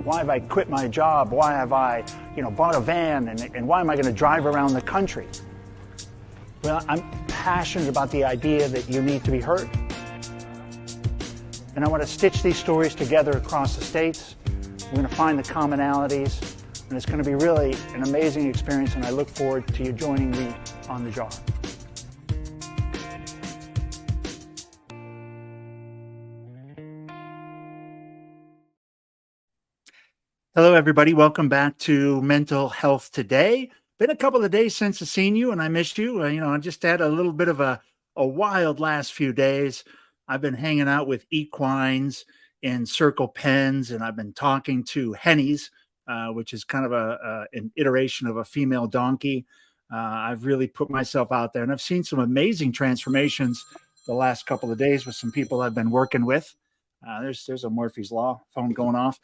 Why have I quit my job? Why have I, bought a van? And why am I going to drive around the country? Well, I'm passionate about the idea that you need to be heard. And I want to stitch these stories together across the states. We're going to find the commonalities. And it's going to be really an amazing experience. And I look forward to you joining me on the jar. Hello, everybody. Welcome back to Mental Health Today. Been a couple of days since I've seen you, and I missed you. I just had a little bit of a wild last few days. I've been hanging out with equines in circle pens, and I've been talking to hennies, which is kind of an iteration of a female donkey. I've really put myself out there, and I've seen some amazing transformations the last couple of days with some people I've been working with. There's a Murphy's Law phone going off.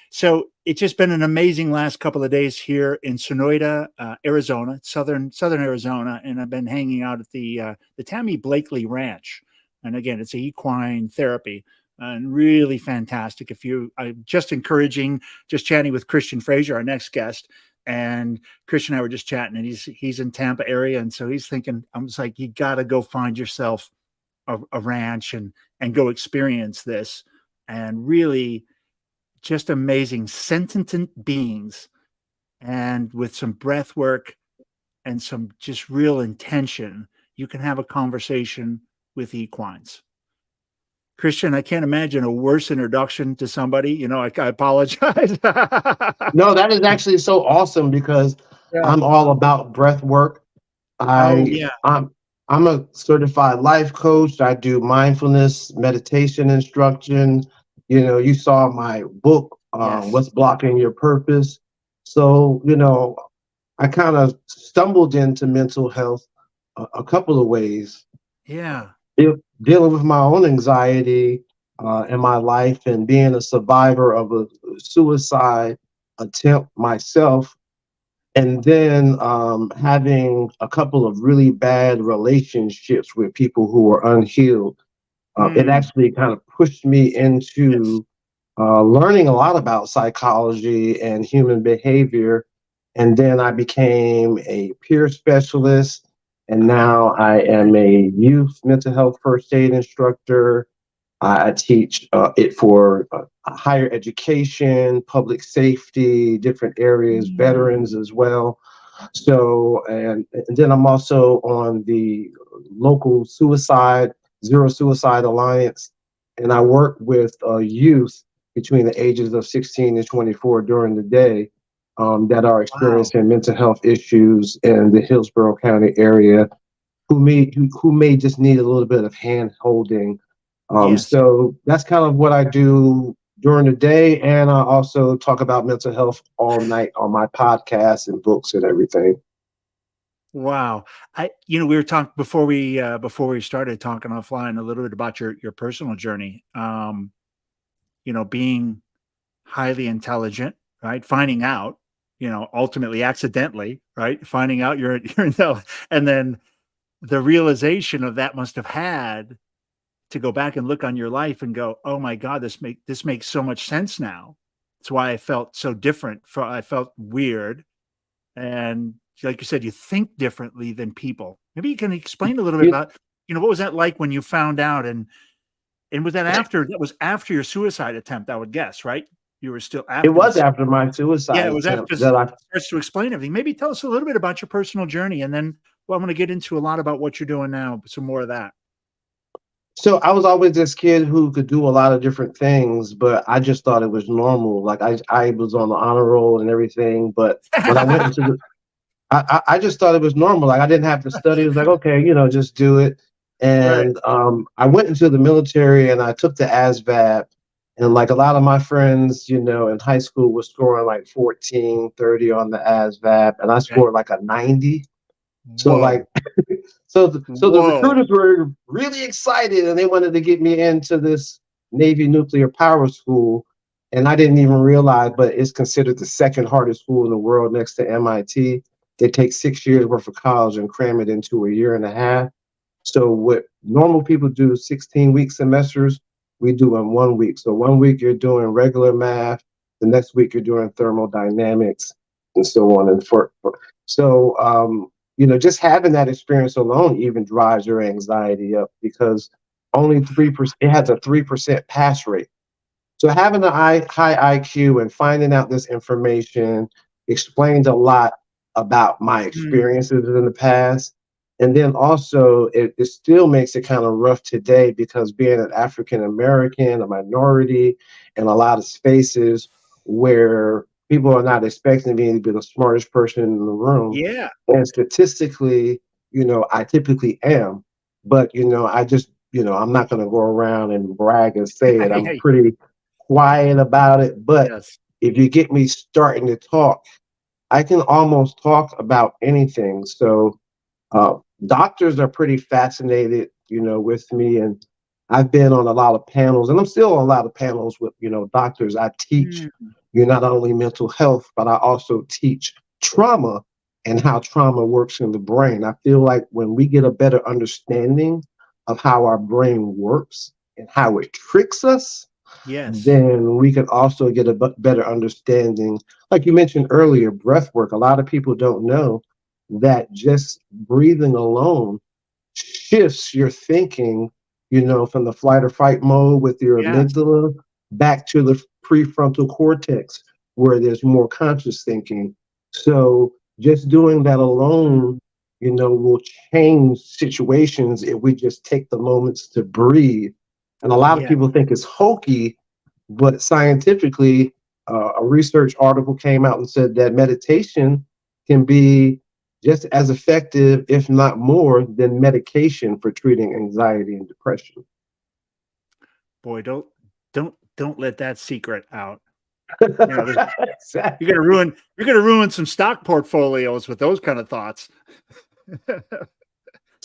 So it's just been an amazing last couple of days here in Sonoyta, Arizona, southern Arizona, and I've been hanging out at the Tammy Blakely Ranch. And again, it's equine therapy, and really fantastic. I'm just chatting with Christian Frazier, our next guest, and Christian and I were just chatting, and he's in Tampa area, and so he's thinking, I'm just like, you got to go find yourself a ranch and go experience this. And really just amazing sentient beings, and with some breath work and some just real intention, you can have a conversation with equines. Christian, I can't imagine a worse introduction to somebody. I apologize. No, that is actually so awesome because I'm all about breath work. I'm a certified life coach. I do mindfulness, meditation instruction. You saw my book, Yes. What's Blocking Your Purpose. So, I kind of stumbled into mental health a couple of ways. Yeah. Dealing with my own anxiety in my life, and being a survivor of a suicide attempt myself. And then having a couple of really bad relationships with people who were unhealed. It actually kind of pushed me into learning a lot about psychology and human behavior. And then I became a peer specialist. And now I am a youth mental health first aid instructor. I teach it for higher education, public safety, different areas, veterans as well. So, and then I'm also on the local Zero Suicide Alliance, and I work with youth between the ages of 16 and 24 during the day that are experiencing mental health issues in the Hillsborough County area, who may just need a little bit of hand holding. Yes. So that's kind of what I do during the day, and I also talk about mental health all night on my podcast and books and everything. Wow. We were talking before we started talking offline a little bit about your personal journey. Being highly intelligent, right? Finding out, ultimately accidentally, right? Finding out you're intelligent, and then the realization of that must have had to go back and look on your life and go, oh my God, this makes so much sense now. That's why I felt so different. I felt weird. And like you said, you think differently than people. Maybe you can explain a little bit about, what was that like when you found out? And was that after your suicide attempt, I would guess, right? You were still after. It was after my suicide attempt. Yeah, it was after that starts to explain everything. Maybe tell us a little bit about your personal journey, and then I'm going to get into a lot about what you're doing now. Some more of that. So I was always this kid who could do a lot of different things, but I just thought it was normal. Like I was on the honor roll and everything, but when I went into I just thought it was normal. Like I didn't have to study. It was like, okay, just do it. And I went into the military and I took the ASVAB. And like a lot of my friends, in high school was scoring like 14, 30 on the ASVAB, and I scored like a 90. So like, so the recruiters were really excited, and they wanted to get me into this Navy nuclear power school. And I didn't even realize, but it's considered the second hardest school in the world next to MIT. They take 6 years worth of college and cram it into a year and a half. So what normal people do 16-week semesters, we do in 1 week. So 1 week you're doing regular math, the next week you're doing thermodynamics, and so on and forth. So, just having that experience alone even drives your anxiety up because only 3%, it has a 3% pass rate. So having a high IQ and finding out this information explains a lot about my Mm, experiences in the past. And then also it still makes it kind of rough today because being an African American, a minority, in a lot of spaces where people are not expecting me to be the smartest person in the room. yeah. And statistically, I typically am. But, I just, I'm not going to go around and brag and say it. I'm pretty quiet about it. But Yes. if you get me starting to talk, I can almost talk about anything. So uh, doctors are pretty fascinated, with me, and I've been on a lot of panels, and I'm still on a lot of panels with, doctors. I teach, Mm, not only mental health, but I also teach trauma and how trauma works in the brain. I feel like when we get a better understanding of how our brain works and how it tricks us, yes. then we can also get a better understanding. Like you mentioned earlier, breath work. A lot of people don't know that just breathing alone shifts your thinking, from the flight or fight mode with your Yes. amygdala back to the prefrontal cortex where there's more conscious thinking. So just doing that alone, Mm, will change situations if we just take the moments to breathe. And a lot of yeah. people think it's hokey, but scientifically, a research article came out and said that meditation can be just as effective, if not more, than medication for treating anxiety and depression. Boy, don't let that secret out. There's Exactly. you're gonna ruin some stock portfolios with those kind of thoughts.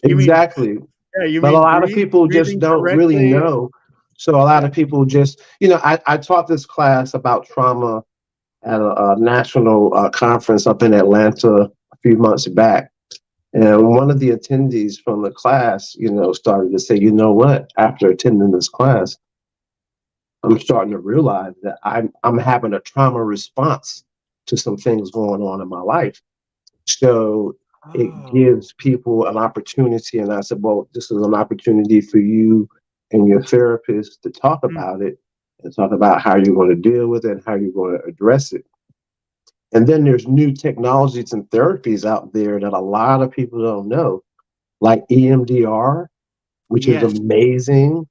You mean Exactly. you But a mean lot of people just breathing don't really correctly? know. So a lot Yeah. of people just, I taught this class about trauma at a national conference up in Atlanta a few months back. And one of the attendees from the class, started to say, you know what, after attending this class, I'm starting to realize that I'm having a trauma response to some things going on in my life. So it Oh, gives people an opportunity. And I said, well, this is an opportunity for you and your therapist to talk mm, about it and talk about how you're going to deal with it and how you're going to address it. And then there's new technologies and therapies out there that a lot of people don't know, like EMDR, which is yes. amazing,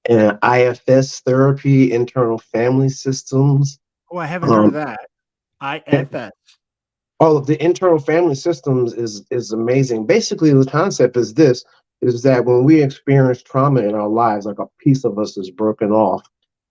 and IFS therapy, internal family systems. Oh, I haven't heard of Um, that. and IFS. all of the internal family systems is amazing. Basically, the concept is this: is that when we experience trauma in our lives, like a piece of us is broken off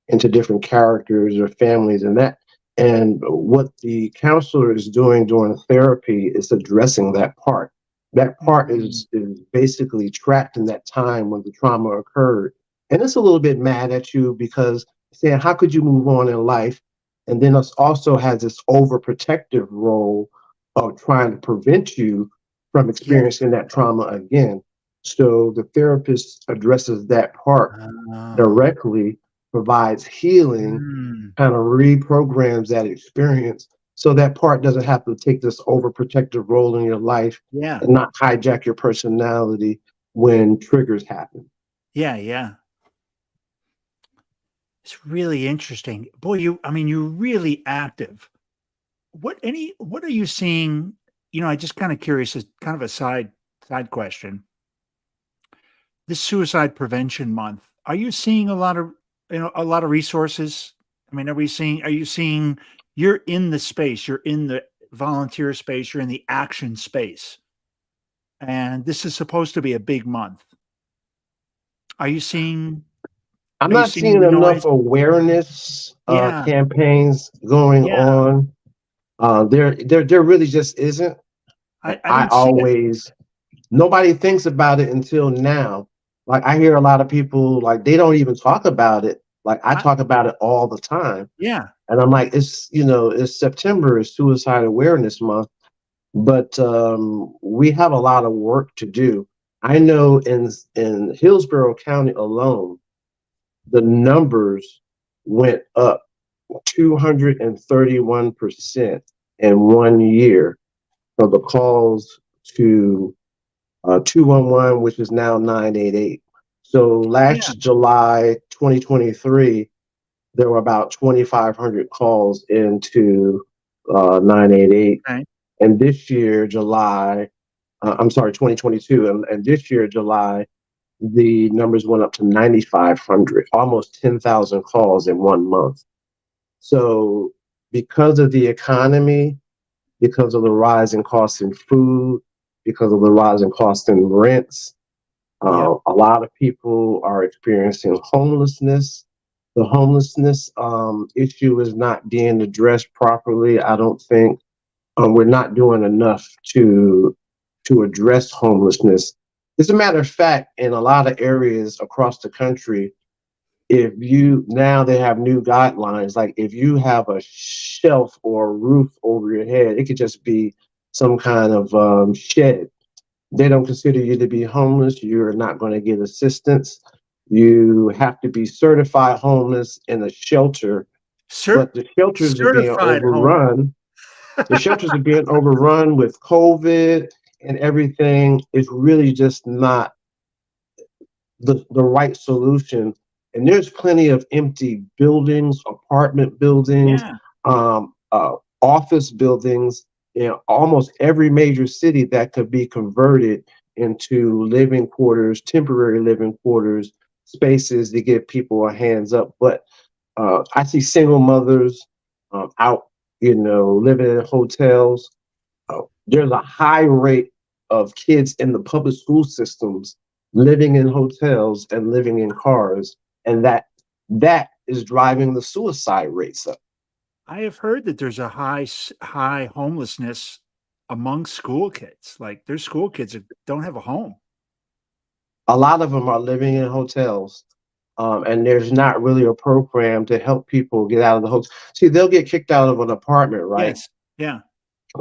into different characters or families, and what the counselor is doing during therapy is addressing that part. That part Mm, is basically trapped in that time when the trauma occurred, and it's a little bit mad at you because saying, how could you move on in life? And then us also has this overprotective role of trying to prevent you from yes. experiencing that trauma again. So the therapist addresses that part Oh. directly, provides healing, Mm, kind of reprograms that experience so that part doesn't have to take this overprotective role in your life yeah. and not hijack your personality when triggers happen. Yeah, yeah. It's really interesting. Boy, I mean, you're really active. What are you seeing? I just kind of curious, as kind of a side question. This suicide prevention month, are you seeing a lot of resources? I mean, are you seeing you're in the space, you're in the volunteer space, you're in the action space, and this is supposed to be a big month. Are you seeing I'm are you not seeing seeing the noise? enough awareness Yeah, campaigns going yeah. on. There really just isn't. And I don't see it. nobody thinks about it until now. Like I hear a lot of people like they don't even talk about it. Like I I talk about it all the time. Yeah. And I'm like, it's September, is Suicide Awareness Month, but we have a lot of work to do. I know in Hillsborough County alone, the numbers went up 231% in 1 year for the calls to 211, which is now 988. So Yeah. last July 2023, there were about 2,500 calls into 988. Okay. And this year, July, I'm sorry, 2022, and this year, July, the numbers went up to 9,500, almost 10,000 calls in 1 month. So because of the economy, because of the rise in costs in food, because of the rise in costs in rents, Yep. a lot of people are experiencing homelessness. The homelessness issue is not being addressed properly. I don't think we're not doing enough to address homelessness. As a matter of fact, in a lot of areas across the country, if you now they have new guidelines, like if you have a shelf or a roof over your head, it could just be some kind of shed. They don't consider you to be homeless. You're not going to get assistance. You have to be certified homeless in a shelter, but the shelters are being Certified home. overrun. The shelters are being overrun with COVID and everything. Is really just not the right solution. And there's plenty of empty buildings, apartment buildings, Yeah. um, uh, office buildings in almost every major city that could be converted into living quarters, temporary living quarters, spaces to give people a hands up. But I see single mothers out, living in hotels. There's a high rate of kids in the public school systems living in hotels and living in cars, and that is driving the suicide rates up. I have heard that there's a high homelessness among school kids. Like there's school kids that don't have a home. A lot of them are living in hotels, and there's not really a program to help people get out of the hotel. See, they'll get kicked out of an apartment, right? Yes. Yeah.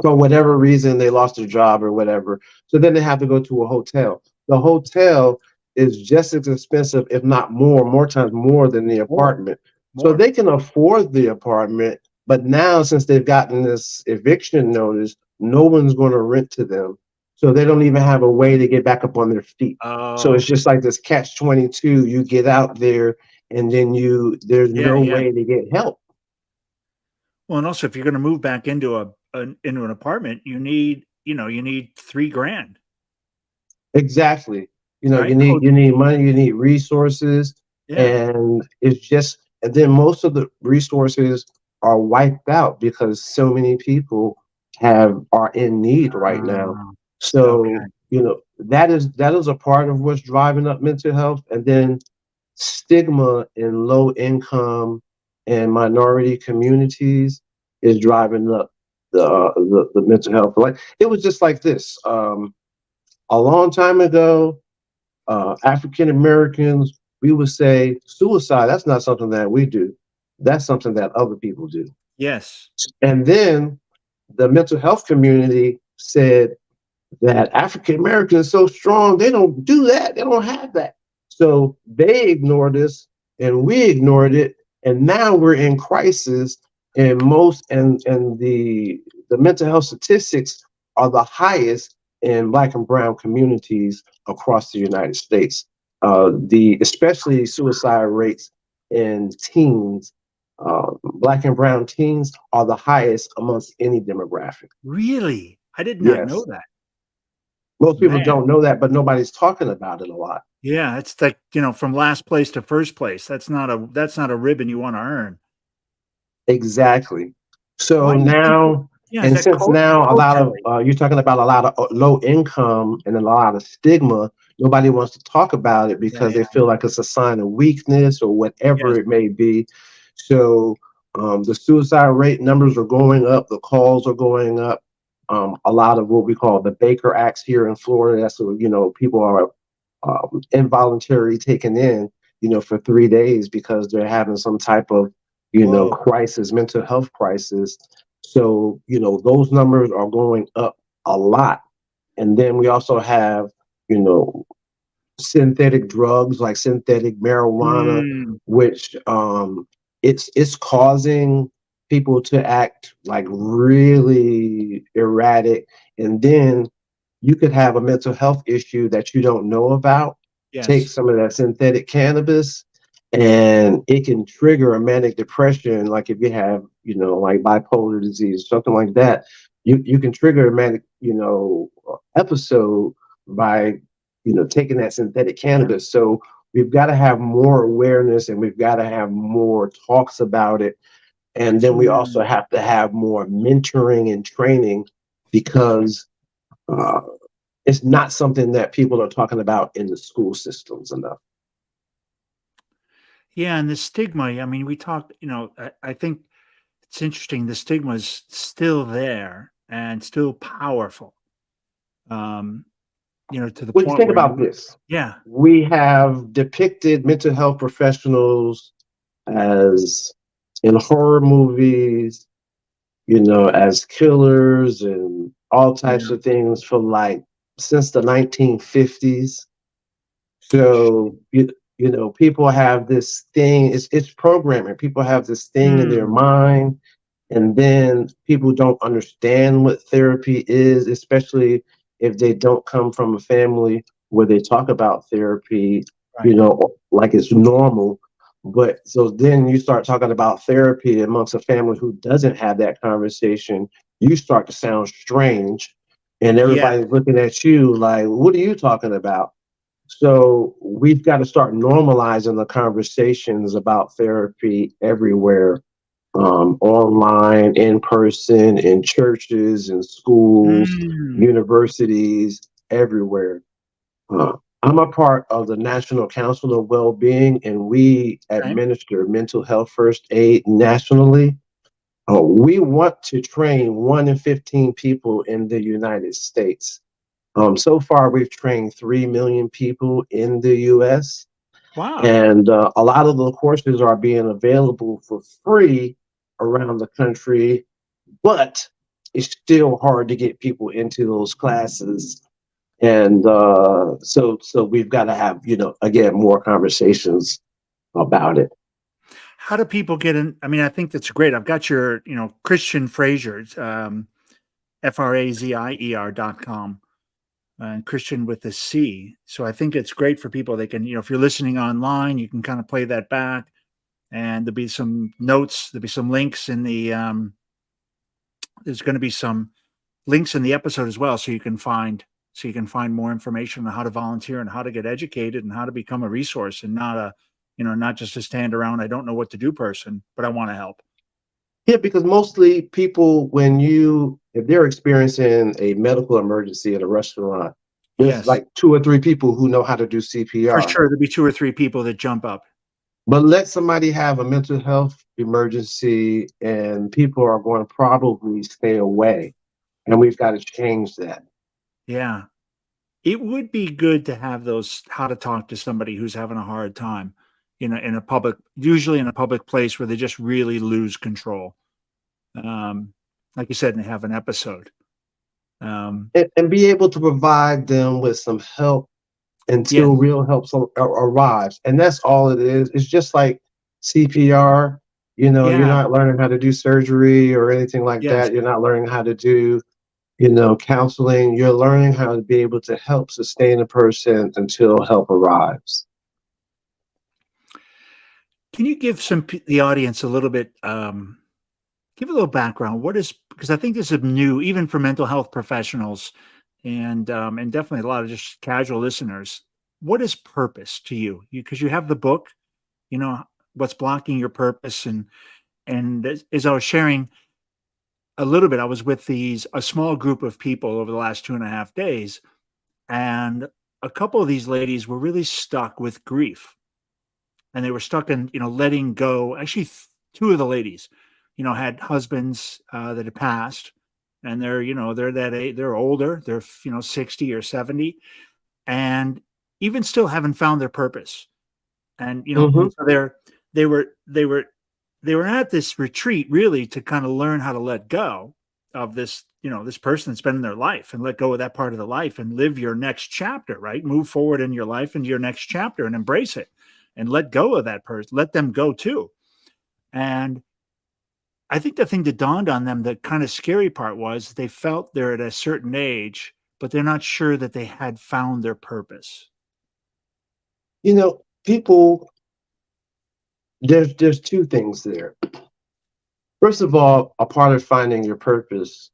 For whatever reason, they lost their job or whatever. So then they have to go to a hotel. The hotel is just as expensive, if not more times more than the More. apartment. So More. they can afford the apartment, but now since they've gotten this eviction notice, no one's going to rent to them. So they don't even have a way to get back up on their feet. So it's Oh. just like this catch 22. You get out there and then there's Yeah. no Yeah. way to get help. Well, and also if you're going to move back into into an apartment, you need 3 grand, Exactly. right? You need money, you need resources, Yeah. and and then most of the resources are wiped out because so many people are in need right now. Uh, So, okay. that is a part of what's driving up mental health, and then stigma in low income and minority communities is driving up the mental health. Like it was just like this. A long time ago, African Americans, we would say suicide, that's not something that we do. That's something that other people do. Yes. And then the mental health community said that African Americans are so strong, they don't do that. They don't have that. So they ignored us and we ignored it. And now we're in crisis and the mental health statistics are the highest in Black and brown communities across the United States. The especially suicide rates in teens, Black and brown teens are the highest amongst any demographic. Really? I did not know Yes. that. Most people Man. don't know that, but nobody's talking about it a lot. Yeah, it's like, from last place to first place. That's not a ribbon you want to earn. Exactly. So Why do you think now, yeah, is and that since now a lot of culturally? you're talking about a lot of low income and a lot of stigma, nobody wants to talk about it Yeah, because they yeah. feel like it's a sign of weakness or whatever Yes. it may be. So the suicide rate numbers are going up, the calls are going up. A lot of what we call the Baker Acts here in Florida. That's what, people are involuntary taken in, for 3 days because they're having some type of, Whoa. crisis, mental health crisis. So, those numbers are going up a lot. And then we also have, you know, synthetic drugs like synthetic marijuana, Mm, which it's causing people to act like really erratic, and then you could have a mental health issue that you don't know about. Take yes. some of that synthetic cannabis, and it can trigger a manic depression. Like if you have, like bipolar disease, something like that, you can trigger a manic, episode by, taking that synthetic Yeah. cannabis. So we've got to have more awareness, and we've got to have more talks about it. And then we also Mm. have to have more mentoring and training, because uh, it's not something that people are talking about in the school systems enough. Yeah, and the stigma, I mean, we talked, I think it's interesting. The stigma is still there and still powerful. Um, to the Well, you point think where about this. yeah, We have depicted mental health professionals as in horror movies, as killers and all types yeah, of things for like since the 1950s. So people have this thing. It's programming. People have this thing in their mm, mind, and then people don't understand what therapy is, especially if they don't come from a family where they talk about therapy, right, like it's normal. But so then you start talking about therapy amongst a family who doesn't have that conversation, you start to sound strange, and yeah, everybody's looking at you like, what are you talking about? So we've got to start normalizing the conversations about therapy everywhere, online, in person, in churches, in schools, mm, universities, everywhere. Uh, I'm a part of the National Council of Wellbeing, and we okay, administer mental health first aid nationally. We want to train 1 in 15 people in the United States. So far, we've trained 3 million people in the US, wow, and a lot of the courses are being available for free around the country, but it's still hard to get people into those classes. And so we've got to have, again, more conversations about it. how do people get in? I mean, I think that's great. I've got your, Christian Frazier's, FRAZIER.com, and Christian with a C. So I think it's great for people. They can, if you're listening online, you can kind of play that back, and there'll be some notes, there'll be some links in the, there's going to be some links in the episode as well, so you can find more information on how to volunteer and how to get educated and how to become a resource, and not a, not just a stand around, I don't know what to do person, but I want to help. Yeah, because mostly people, if they're experiencing a medical emergency at a restaurant, there's Yes, like 2 or 3 people who know how to do for CPR. sure. There'll be 2 or 3 people that jump up. But let somebody have a mental health emergency, and people are going to probably stay away. And we've got to change that. Yeah. It would be good to have those, how to talk to somebody who's having a hard time, in a public, usually in a public place where they just really lose control. Like you said, and they have an episode. And be able to provide them with some help Yes. until real help arrives. And that's all it is. It's just like CPR. You're Yeah. not learning how to do surgery or anything like Yes. that. You're not learning how to do, counseling. You're learning how to be able to help sustain a person until help arrives. Can you give the audience a little bit, give a little background? What is, because I think this is new, even for mental health professionals, and definitely a lot of just casual listeners. What is purpose to you? Because you have the book, what's blocking your purpose, and as I was sharing a little bit, I was with a small group of people over the last 2.5 days, and a couple of these ladies were really stuck with grief, and they were stuck in, letting go. Actually, two of the ladies, had husbands that had passed, and they're that age, they're older, they're 60 or 70, and even still haven't found their purpose. And Hmm. and so they were they were they were at this retreat really to kind of learn how to let go of this this person spending their life, and let go of that part of the life and live your next chapter, right? Move forward in your life into your next chapter and embrace it and let go of that person, let them go too. And I think the thing that dawned on them, the kind of scary part was they felt they're at a certain age, but they're not sure that they had found their purpose. People, there's two things there. First of all, a part of finding your purpose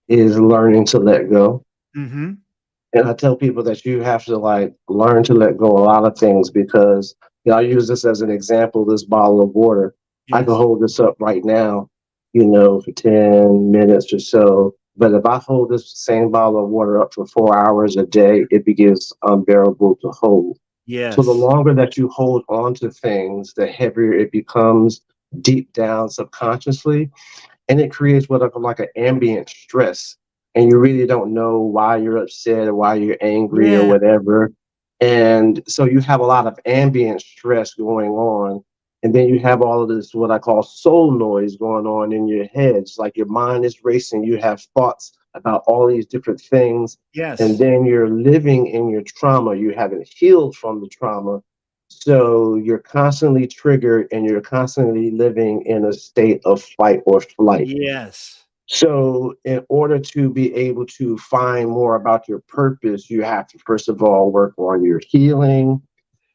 is learning to let go. Mm-hmm. And I tell people that you have to learn to let go a lot of things because I'll use this as an example, this bottle of water. I can Yes. hold this up right now, for 10 minutes or so. But if I hold this same bottle of water up for 4 hours a day, it begins unbearable to hold. So the Yes. longer that you hold on to things, the heavier it becomes deep down subconsciously. And it creates what like an ambient stress. And you really don't know why you're upset or why you're angry or Yeah. whatever. And so you have a lot of ambient stress going on. And then you have all of this, what I call soul noise going on in your head. It's like your mind is racing. You have thoughts about all these different things. And Yes. then you're living in your trauma. You haven't healed from the trauma. So you're constantly triggered and you're constantly living in a state of fight or flight. Yes. So, in order to be able to find more about your purpose, you have to, first of all, work on your healing.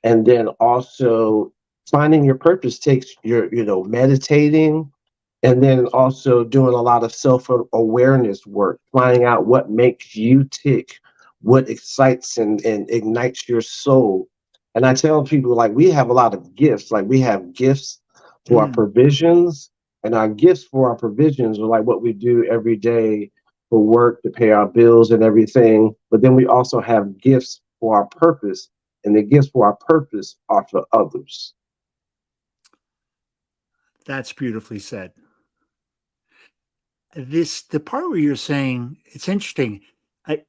And then also, finding your purpose takes meditating, and then also doing a lot of self-awareness work, finding out what makes you tick, what excites and ignites your soul. And I tell people, we have a lot of gifts. Like, we have gifts for our Mm. provisions, and our gifts for our provisions are like what we do every day for work to pay our bills and everything. But then we also have gifts for our purpose, and the gifts for our purpose are for others. That's beautifully said. The part where you're saying it's interesting. I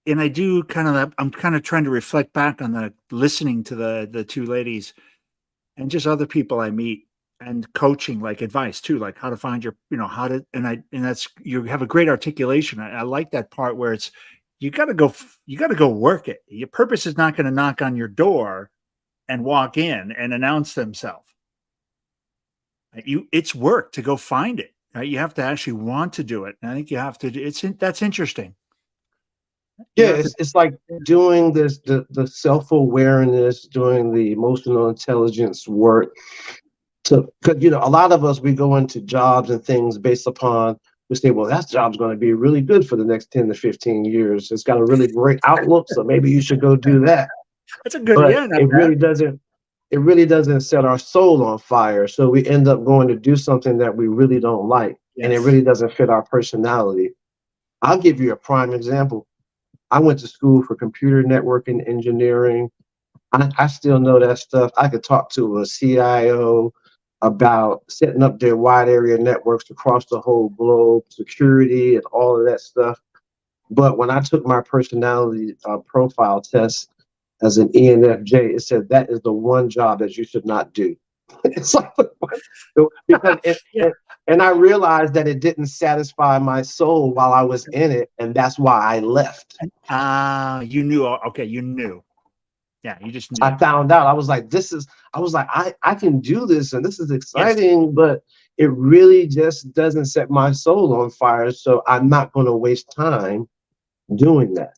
and I do kind of I'm kind of trying to reflect back on the listening to the two ladies and just other people I meet and coaching, like advice too, like how to find your, how to, and that's, you have a great articulation. I like that part where it's, you got to go work it. Your purpose is not going to knock on your door and walk in and announce themselves. It's work to go find it. Right? You have to actually want to do it. And I think you have to, that's interesting. Yeah, You have to, it's like doing the self-awareness, doing the emotional intelligence work to, because a lot of us, we go into jobs and things based upon, we say, well, that job's going to be really good for the next 10 to 15 years. It's got a really great outlook, so maybe you should go do that. that's a good, But yeah, not bad. it really doesn't set our soul on fire. So we end up going to do something that we really don't like, and it Yes. really doesn't fit our personality. I'll give you a prime example. I went to school for computer networking engineering. I still know that stuff. I could talk to a CIO about setting up their wide area networks across the whole globe, security, and all of that stuff. But when I took my personality profile test as an ENFJ, it said that is the one job that you should not do. It's like, because Yeah. and I realized that it didn't satisfy my soul while I was in it, and that's why I left. You knew. Okay, you knew. Yeah, you just I knew. found out, I was like, I can do this and this is Yes. exciting, but it really just doesn't set my soul on fire. So I'm not going to waste time doing that.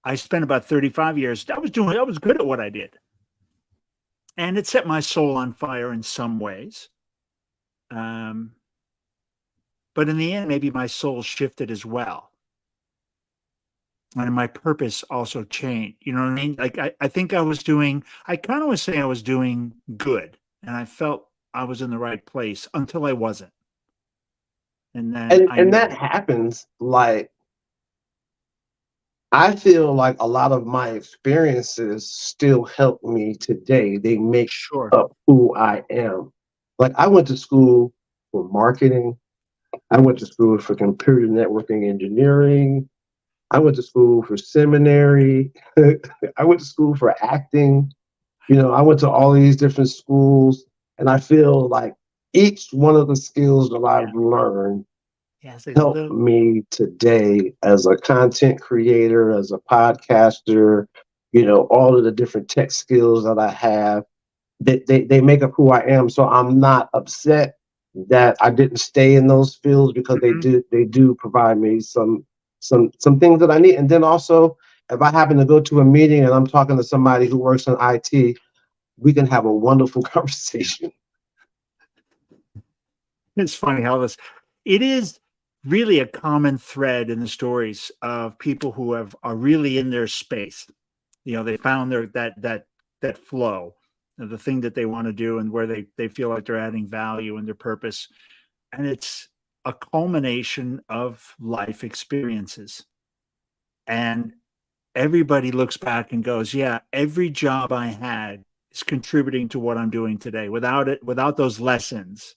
I spent about 35 years. I was good at what I did. And it set my soul on fire in some ways. Um, but in the end, maybe my soul shifted as well. And my purpose also changed. You know what I mean? Like I think I kind of was saying I was doing good. And I felt I was in the right place until I wasn't. And then I And knew. that happens. Like, I feel like a lot of my experiences still help me today. They make Sure. up who I am. Like, I went to school for marketing. I went to school for computer networking engineering. I went to school for seminary. I went to school for acting. I went to all these different schools, and I feel like each one of the skills that Yeah. I've learned Yeah. It's a help little, me today as a content creator, as a podcaster, all of the different tech skills that I have. They make up who I am. So I'm not upset that I didn't stay in those fields because mhm. they do provide me some things that I need. And then also, if I happen to go to a meeting and I'm talking to somebody who works in IT, we can have a wonderful conversation. It's funny how this, it is really a common thread in the stories of people who are really in their space. They found that flow, the thing that they want to do, and where they feel like they're adding value and their purpose. And it's a culmination of life experiences. And everybody looks back and goes, yeah, every job I had is contributing to what I'm doing today. Without those lessons,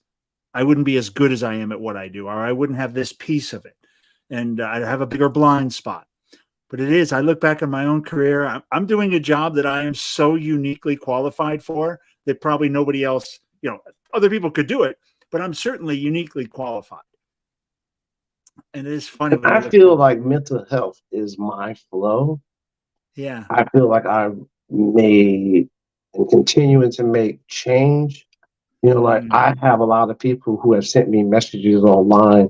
I wouldn't be as good as I am at what I do, or I wouldn't have this piece of it. And I'd have a bigger blind spot. But it is, I look back on my own career. I'm doing a job that I am so uniquely qualified for that probably nobody else, other people could do it, but I'm certainly uniquely qualified. And it is funny And when I you look feel back. like mental health is my flow. Yeah. I feel like I've made and continuing to make change. Like Mm, I have a lot of people who have sent me messages online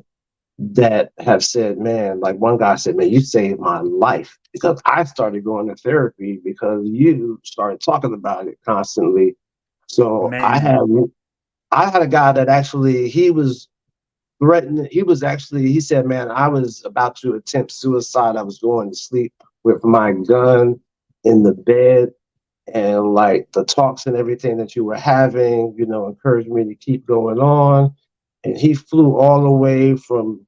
that have said, man, like one guy said, man, you saved my life because I started going to therapy because you started talking about it constantly. So man. I had a guy that actually he was threatened. He said, man, I was about to attempt suicide. I was going to sleep with my gun in the bed. And like the talks and everything that you were having, encouraged me to keep going on. And he flew all the way from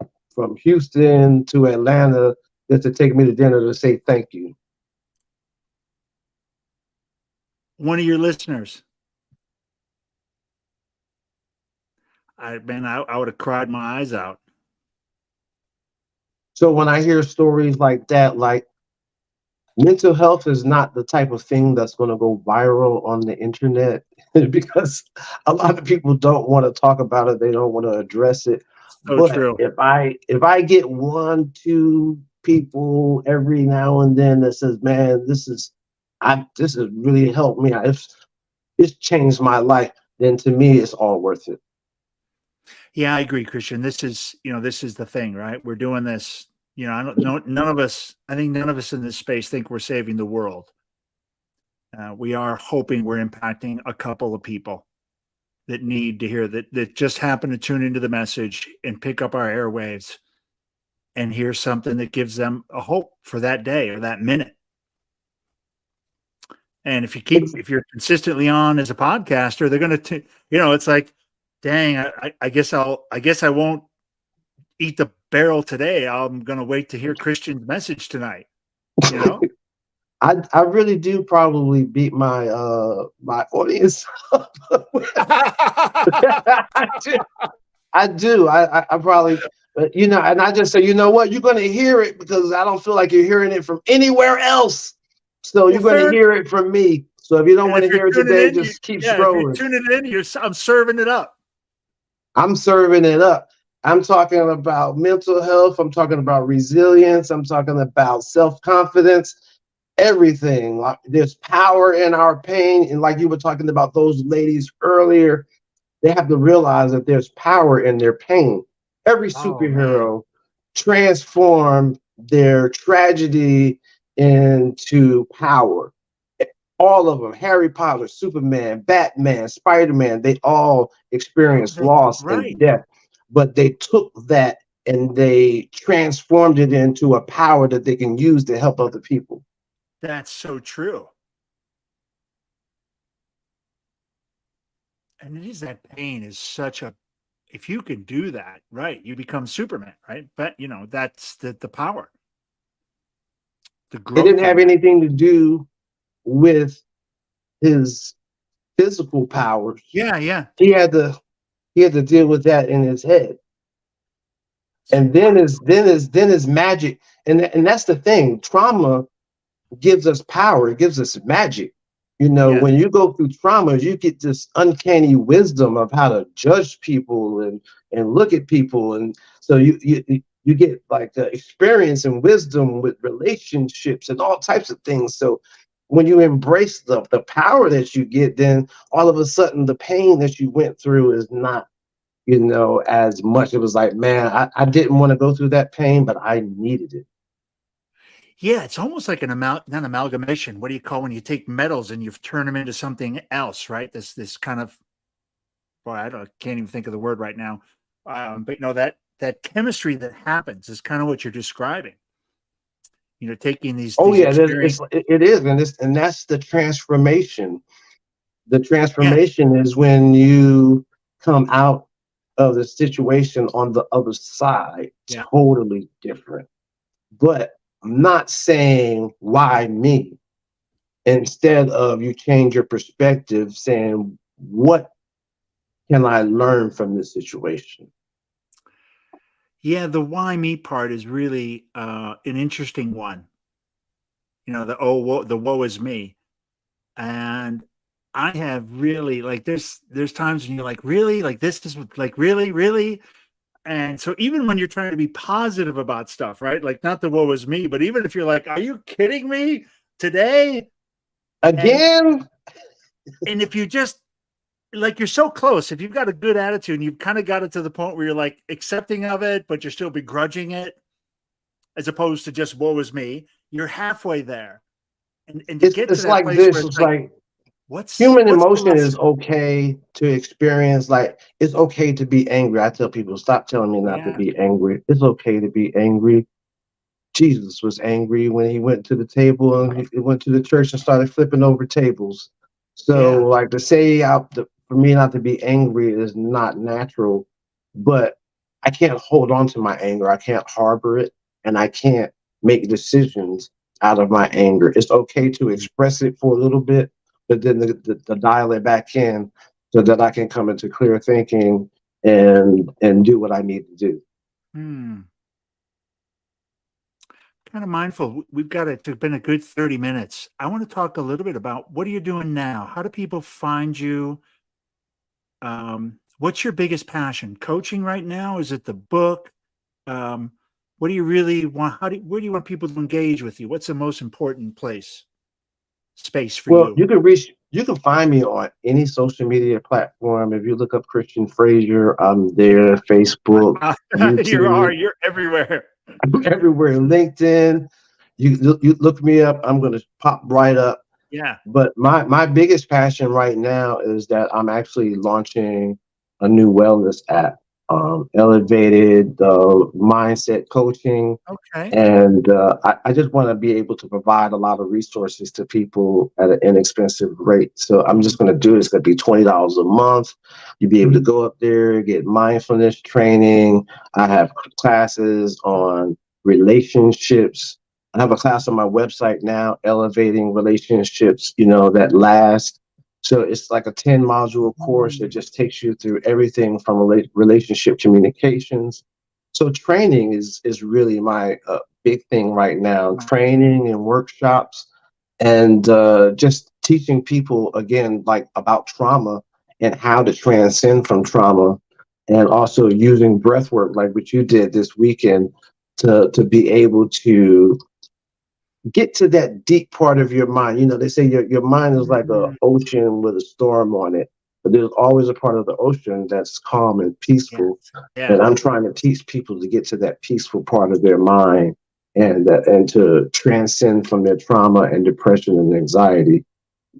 Houston to Atlanta just to take me to dinner to say thank you. One of your listeners. I would have cried my eyes out. So when I hear stories like that, like mental health is not the type of thing that's going to go viral on the internet because a lot of people don't want to talk about it. They don't want to address it. So But true. if I get one, two people every now and then that says, "Man, this has really helped me. It's changed my life," then to me, it's all worth it. Yeah, I agree, Christian. This is the thing, right? We're doing this. I don't know. None of us, I think none of us in this space think we're saving the world. We are hoping we're impacting a couple of people that need to hear that just happen to tune into the message and pick up our airwaves and hear something that gives them a hope for that day or that minute. And if you're consistently on as a podcaster, they're going to, it's like, dang, I guess I won't eat the barrel today. I'm going to wait to hear Christian's message tonight, you know? I really do probably beat my audience up. I do. I do. I probably, but and I just say, you know what, you're going to hear it because I don't feel like you're hearing it from anywhere else. So Well, you're going to fair. hear it from me. So if you don't And want if to you're hear it tuning today, in, just keep if you're scrolling. tuning in, I'm serving it up. I'm serving it up. I'm talking about mental health. I'm talking about resilience. I'm talking about self-confidence, everything. Like, there's power in our pain. And like you were talking about those ladies earlier, they have to realize that there's power in their pain. Every Oh man. superhero transformed their tragedy into power. All of them, Harry Potter, Superman, Batman, Spider-Man, they all Oh, experienced that's loss and right. death, but they took that and they transformed it into a power that they can use to help other people. That's so true. And it is, that pain is such a, if you can do that, right, you become Superman, right? But that's the power, the It didn't growth in have that. anything to do with his physical powers. Yeah, yeah. He had to deal with that in his head. And Wow. then is magic. And that's the thing. Trauma gives us power, it gives us magic. You know, Yes. when you go through traumas, you get this uncanny wisdom of how to judge people and look at people, and so you get like experience and wisdom with relationships and all types of things. So when you embrace the power that you get, then all of a sudden the pain that you went through is not, you know, as much. It was like, man, I didn't want to go through that pain, but I needed it. Yeah, it's almost like an not amalgamation. What do you call when you take metals and you turn them into something else, right? This kind of, boy, can't even think of the word right now. But that chemistry that happens is kind of what you're describing. Taking Oh these yeah, experience. it is, and that's the transformation. The Yeah, transformation is when you come out of the situation on the other side yeah, totally different. But I'm not saying why me. Instead of you change your perspective, saying what can I learn from this situation? yeah. The why me part is really an interesting one. The woe is me, and I have really like there's times when you're like really like this is like really. And so even when you're trying to be positive about stuff, right? Like not the woe is me, but even if you're like, are you kidding me today? And Again, and if you just like you're so close, if you've got a good attitude and you've kind of got it to the point where you're like accepting of it, but you're still begrudging it, as opposed to just woe is me, you're halfway there. And to get to it's that like place where this. it's It's like, like human what's the emotion is lesson? okay to experience. Like it's okay to be angry. I tell people, stop telling me not to Yeah, be angry. It's okay to be angry. Jesus was angry when he went to the table and he went to the church and started flipping over tables. So, yeah. like to say for me not to be angry is not natural, but I can't hold on to my anger. I can't harbor it, and I can't make decisions out of my anger. It's okay to express it for a little bit, but then the dial it back in so that I can come into clear thinking and do what I need to do. Hmm. Kind of mindful. We've got it. It's been a good 30 minutes. I want to talk a little bit about what are you doing now? How do people find you? What's your biggest passion? Coaching right now? Is it the book? Um, what do you really want? Where do you want people to engage with you? What's the most important space for Well, you? you can find me on any social media platform. If you look up Christian Frazier, I'm there, Facebook, YouTube, You're everywhere. everywhere, LinkedIn. You look me up, I'm gonna pop right up. Yeah. But my biggest passion right now is that I'm actually launching a new wellness app, elevated mindset coaching, Okay. and I just want to be able to provide a lot of resources to people at an inexpensive rate. So I'm just going to do it. It's going to be $20 a month. You'll be able to go up there, get mindfulness training. I have classes on relationships. I have a class on my website now, elevating relationships, you know, that last. So it's like a 10 module course that just takes you through everything from relationship communications. So training is really my big thing right now. Training and workshops, and just teaching people again, like about trauma and how to transcend from trauma, and also using breath work like what you did this weekend to be able to get to that deep part of your mind. You know, they say your mind is like a Mhm. ocean with a storm on it, but there's always a part of the ocean that's calm and Yeah. peaceful. Yeah. And I'm trying to teach people to get to that peaceful part of their mind and to transcend from their trauma and depression and anxiety.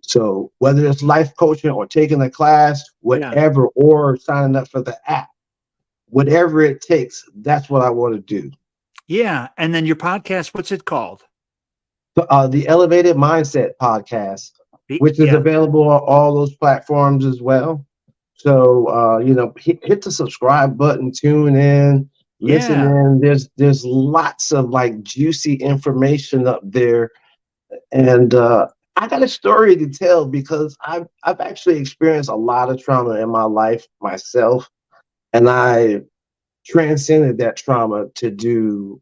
So whether it's life coaching or taking a class, Yeah. whatever, or signing up for the app, whatever it takes, that's what I want to do. Yeah. And then your podcast, what's it called? The Elevated Mindset podcast, which is Yeah. available on all those platforms as well. So you know, hit the subscribe button, tune in, listen Yeah. in. There's lots of like juicy information up there, and I got a story to tell because I've actually experienced a lot of trauma in my life myself, and I transcended that trauma to do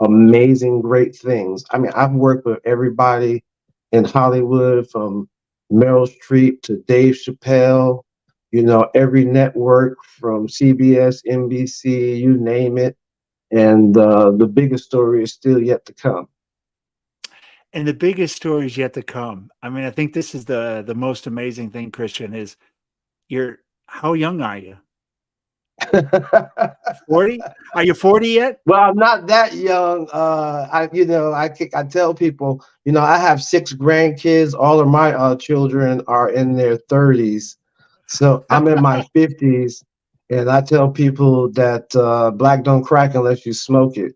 amazing, great things. I mean, I've worked with everybody in Hollywood from Meryl Streep to Dave Chappelle, every network from CBS, NBC, you name it. And the biggest story is still yet to come. And the biggest story is yet to come. I mean, I think this is the most amazing thing, Christian, is how young are you? 40? Are you 40 yet? Well, I'm not that young. I tell people, I have 6 grandkids. All of my children are in their 30s. So I'm in my 50s, and I tell people that black don't crack unless you smoke it.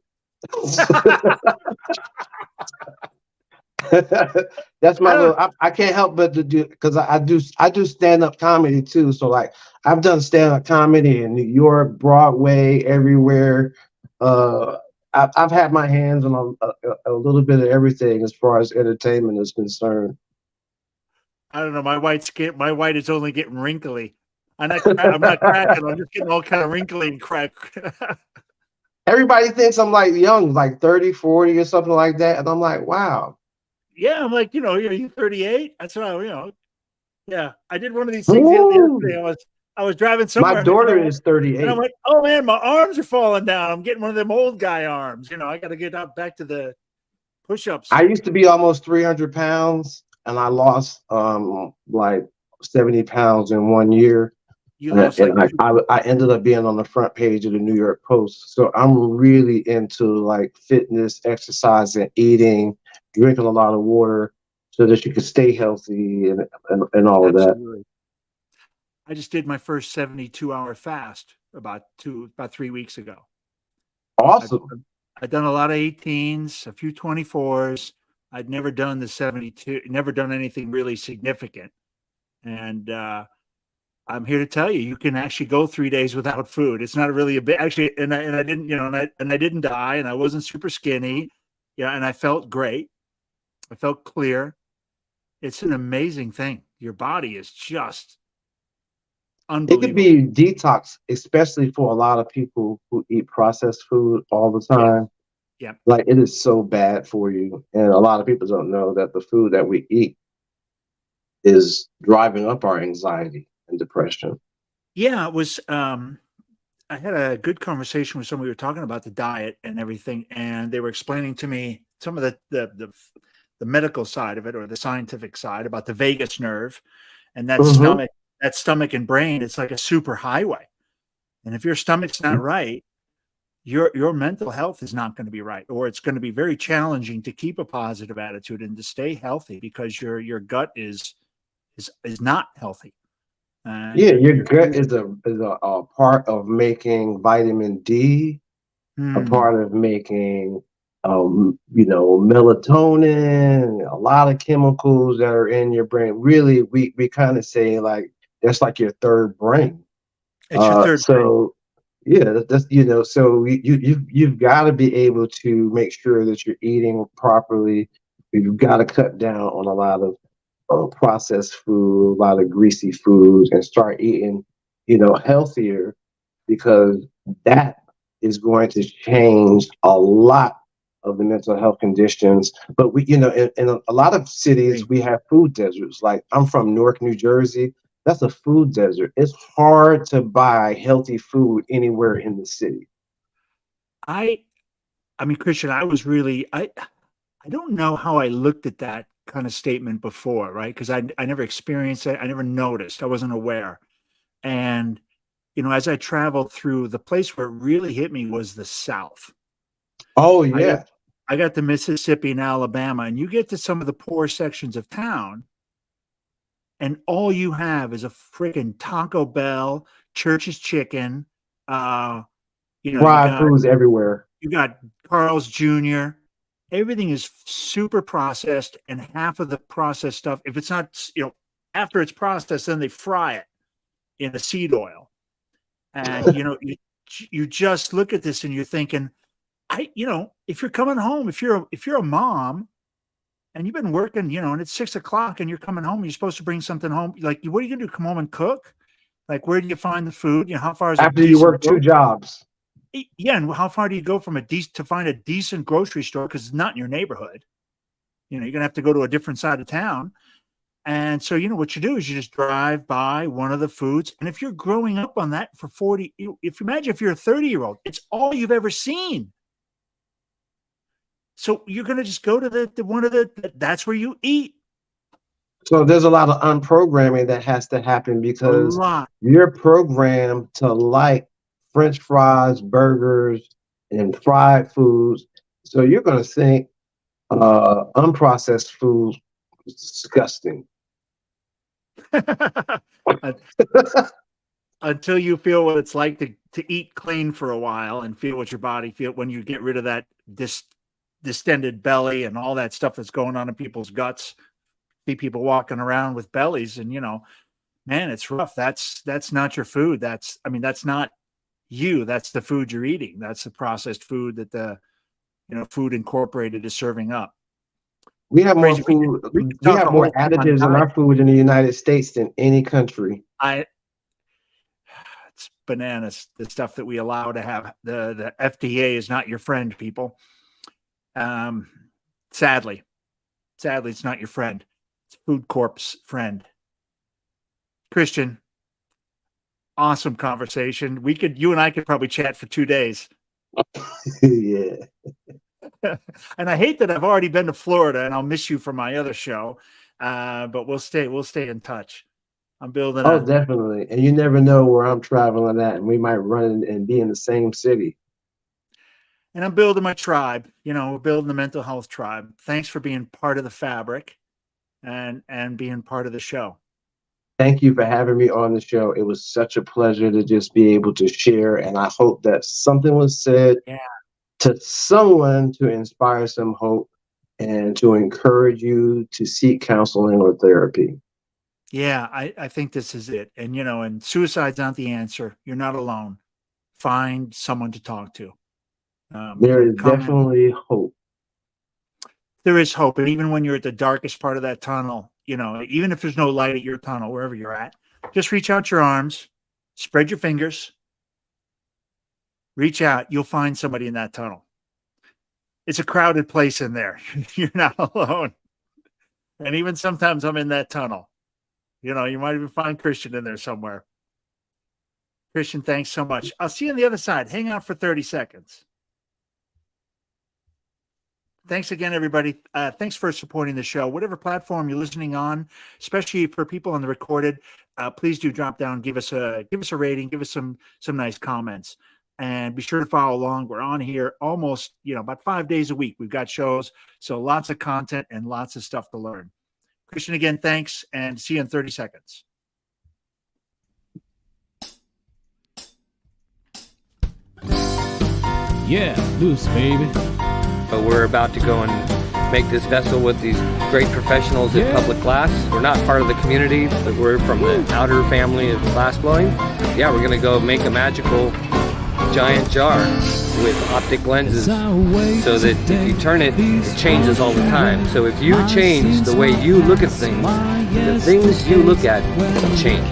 That's my little. I can't help but to do, because I do stand up comedy too. So like I've done stand up comedy in New York, Broadway, everywhere. Uh, I've had my hands on a little bit of everything as far as entertainment is concerned. I don't know. My white is only getting wrinkly. I'm not cracking. I'm just getting all kind of wrinkly and crack. Everybody thinks I'm like young, like 30, 40 or something like that. And I'm like, wow. Yeah, I'm like, are you 38? That's what yeah. I did one of these things Ooh. yesterday. I was driving My somewhere daughter is and I 38. went, oh man, my arms are falling down. I'm getting one of them old guy arms. I got to get up back to the push-ups. I used to be almost 300 pounds, and I lost like 70 pounds in 1 year. You lost And I ended up being on the front page of the New York Post. So I'm really into like fitness, exercise, and eating, drinking a lot of water so that you can stay healthy and all of that. Absolutely. I just did my first 72-hour fast about 3 weeks ago. Awesome. I'd done a lot of 18s, a few 24s. I'd never done the 72, never done anything really significant. And I'm here to tell you, you can actually go 3 days without food. It's not really a bit actually, and I didn't, and I didn't die, and I wasn't super skinny. Yeah, and I felt great. I felt clear. It's an amazing thing. Your body is just It could unbelievable. be detox, especially for a lot of people who eat processed food all the Yeah, time. yeah. Like it is so bad for you. And a lot of people don't know that the food that we eat is driving up our anxiety and depression. Yeah, it was I had a good conversation with somebody. We were talking about the diet and everything, and they were explaining to me some of the medical side of it, or the scientific side, about the vagus nerve and Mm-hmm. that stomach and brain. It's like a super highway. And if your stomach's not right, your mental health is not going to be right, or it's going to be very challenging to keep a positive attitude and to stay healthy, because your gut is not healthy. And Yeah, your you're gut is a part of making vitamin D, a part of making melatonin, a lot of chemicals that are in your brain. Really, we kind of say like that's like your third brain. It's your third brain. So yeah, that's so you've got to be able to make sure that you're eating properly. You've got to cut down on a lot of processed food, a lot of greasy foods, and start eating, healthier, because that is going to change a lot of the mental health conditions. But in a lot of cities, we have food deserts. Like I'm from Newark, New Jersey. That's a food desert. It's hard to buy healthy food anywhere in the city. I mean, Christian, I don't know how I looked at that kind of statement before, right? Because I never experienced it. I never noticed. I wasn't aware. And, as I traveled through, the place where it really hit me was the South. Oh I got yeah. I got to Mississippi and Alabama, and you get to some of the poor sections of town, and all you have is a freaking Taco Bell, Church's Chicken. Uh, you Fried got foods everywhere. Carl's Jr. Everything is super processed, and half of the processed stuff, if it's not, after it's processed, then they fry it in a seed oil. And you just look at this and you're thinking, if you're coming home, if you're a mom and you've been working, and it's 6 o'clock and you're coming home, and you're supposed to bring something home. Like, what are you gonna do? Come home and cook? Like, where do you find the food? How far is a After you decent work 2 jobs. Yeah, and how far do you go from to find a decent grocery store? Because it's not in your neighborhood. You're gonna have to go to a different side of town. And so, what you do is you just drive by one of the foods. And if you're growing up on that for 40, if you imagine if you're a 30-year-old, it's all you've ever seen. So you're going to just go to that's where you eat. So there's a lot of unprogramming that has to happen because you're programmed to like French fries, burgers, and fried foods. So you're going to think unprocessed food is disgusting. Until you feel what it's like to eat clean for a while and feel what your body feels when you get rid of that distended belly and all that stuff that's going on in people's guts. See people walking around with bellies, and man, it's rough. That's not your food. That's not you. That's the food you're eating. That's the processed food that the Food Incorporated is serving up. We have more food. We have more additives in our food in the United States than any country. It's bananas. The stuff that we allow to have. The FDA is not your friend, people. Sadly, it's not your friend. It's Food Corp's friend. Christian, awesome conversation. You and I could probably chat for 2 days. Yeah. And I hate that I've already been to Florida and I'll miss you for my other show. But we'll stay in touch. I'm building. Definitely. And you never know where I'm traveling at, and we might run and be in the same city. And I'm building my tribe. We're building the mental health tribe. Thanks for being part of the fabric and being part of the show. Thank you for having me on the show. It was such a pleasure to just be able to share. And I hope that something was said to someone to inspire some hope and to encourage you to seek counseling or therapy. Yeah, I think this is it. And suicide's not the answer. You're not alone. Find someone to talk to. There is definitely hope. There is hope. And even when you're at the darkest part of that tunnel, even if there's no light at your tunnel, wherever you're at, just reach out your arms, spread your fingers, reach out. You'll find somebody in that tunnel. It's a crowded place in there. You're not alone. And even sometimes I'm in that tunnel. You might even find Christian in there somewhere. Christian, thanks so much. I'll see you on the other side. Hang out for 30 seconds. Thanks again, everybody. Thanks for supporting the show. Whatever platform you're listening on, especially for people on the recorded, please do drop down, give us a rating, give us some nice comments, and be sure to follow along. We're on here almost, about 5 days a week. We've got shows, so lots of content and lots of stuff to learn. Christian, again, thanks, and see you in 30 seconds. Yeah, loose, baby. But we're about to go and make this vessel with these great professionals at Public Glass. We're not part of the community, but we're from the outer family of glass blowing. Yeah, we're going to go make a magical giant jar with optic lenses so that if you turn it, it changes all the time. So if you change the way you look at things, the things you look at will change.